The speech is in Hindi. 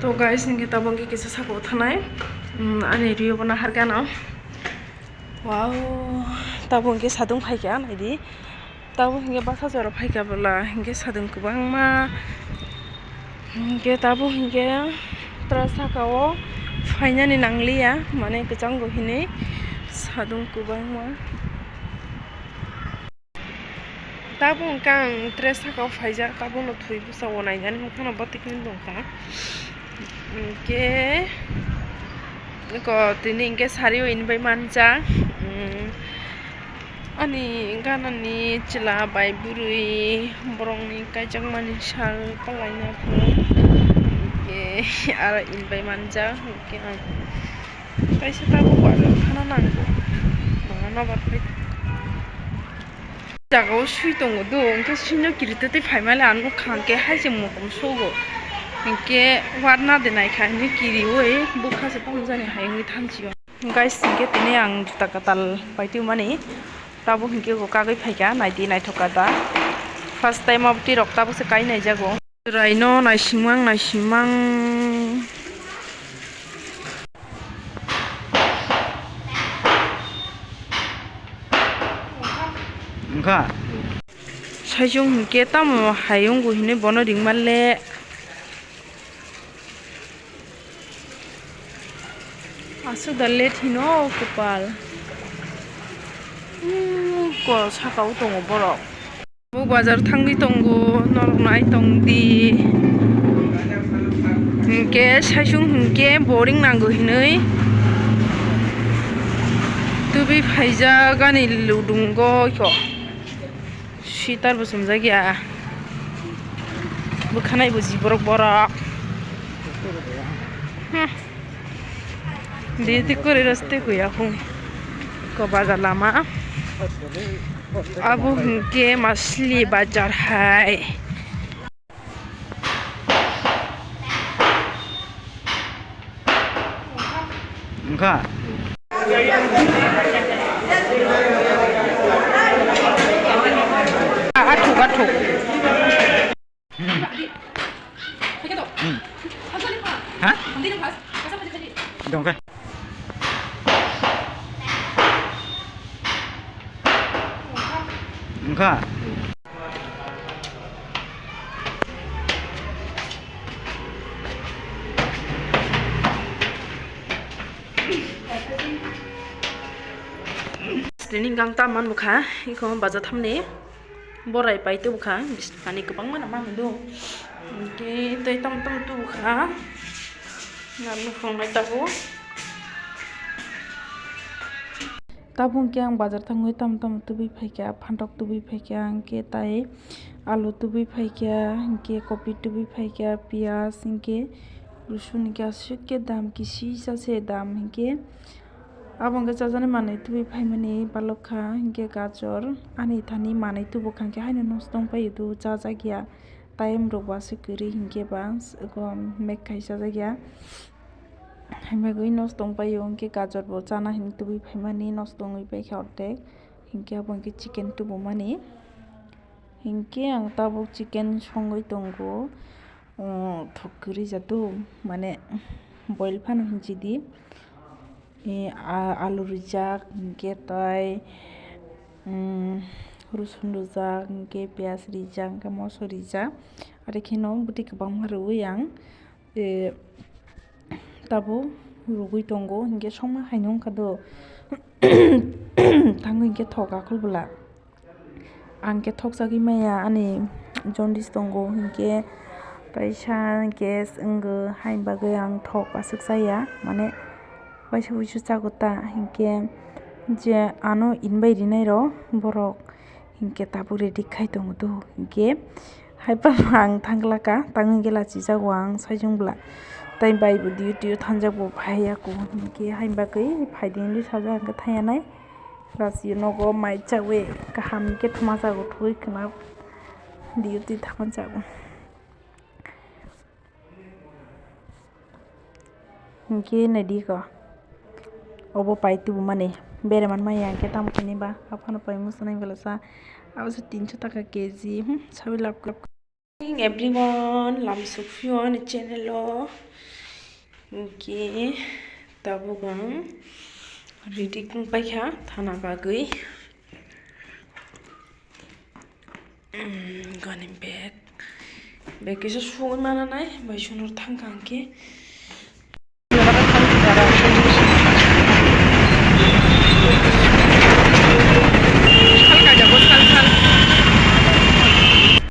तो गाइस इनके तबंगी किसे सको थानाय आने रियो बना हारगाना वाव तबंगी सादुं फाइका नायदि ताबो हिंगे बासा जरा फाइका बोला हिंगे सादुं गोबां मा हिंगे ताबो हिंगे त्रासाकाओ फाइनानि नांलिया माने गोजांगो हिनै सादुं गोबां मा ताबो कां त्रासाकाओ फाइजा ताबो न थुइ बुसाव नायनानै मुखाना बातिकनि दंखा के को तिनी इनके सारियो इनबाय मानजा ani ganani chila bai burui borongni kaijak mani sal palaina ke ara inbai manja ke kaisa tabu baro khana nanggo mangana batpai jagao sui tongo do ke sinno kirite faimale anu khangke haje mokom sogo ke warna denai khani kiri oi bukha se pamjani hayungi thanjiyo guys ke tini ang juta katal paitu mani Tabo हिंके को कागै फाइका नायदि नायथका दा फर्स्ट टाइम अब ति रक्ताबो से काइ नाय जागो राइनो नायसिमां ओंखा साइजों हिंके तामो हायुं गु हिने बनो रिंगमाले आसु दल्ले थिनो कपाल को साकाव दङ बरफ बो बाजार थांनि दंगो नरनाय दंदि हिंके साइसुं हिंके बोरिं नांगो हिनै तुबि फाइजा गानि लुदुंगो इखो स्वेटार बो सोमजागिया बोखानाय बो जिबरक बरक देते करे रस्ते गया हूं को बाजार लामा अब हिंके मछली बाजार है उनका आठुक हाँ dong kan enggak ini gang taman buka iko baza thamne borai paite buka biskani kebang mana mang do oke tei tam tu buka ngamu fongai tabu tabung ke ang bazar thangoi tam tubi phaikya phantok tubi phaikya ke tai alu tubi phaikya ke kopi tubi phaikya pias ke rusun ke asike dam kisi jase dam ke abang ke jajane manai tubi phaimani balokha ke gajor ani thani manai tubo khangke haino nostong pai du jajagya time roba se kuri hinke bans ko mek khaisa jagya हाइमागै नस्तों पायो उनके गाजर बो चाना हिन तुबी फाइमानी नस्तों बै खावते हिंके abangke chicken tubo mani हिंके आं ताबो chicken संगै दंगो थकरि जादु माने बॉयल फानो हिंचिदि आलू रिजाक हिंके ताय रुसुन रिजाक हिंके प्याज रिजाक हिंके मसो रिजाक आरो खिनो बुति गोबां मारुइ आं ताबो रुगै दंगो हिंगे संमा हायनो ओंखादो थांगो हिंगे थगा खलबोला आंके थगजागि माया आनि जन्दिस दंगो हिंगे पैसा गेस ओंगो हायबागै आं थग आसुक जाया माने पैसा उइसु जागोता हिंगे जे आनो इनबाय रिनाय र बरक हिंगे ताबो रेडि खाय दंगो दो हिंगे हायबा आं थांगलाका तांगो गेलाचि जागो आं सायजोंब्ला ताई बाइबो दिउ थांजाबो फायाको हिंके हायबागै फायदेंलि साजा आंगा थायानाय रासि नगो माइ चावे गाहाम के थमा जागो थुइ खोना दिउ थामान जागो हिंके नदि का ओबो पाइतु माने बेरेमान माया के दाम कनिबा आफानो पाइ मुसनाय बेलासा आबो 300 टाका केजि साबि लाब Everyone, lam sukfion channel lo ki tabugang ready kung paikha thana bagui gani bag kisa sugun mana nai bai sunur thangkang ke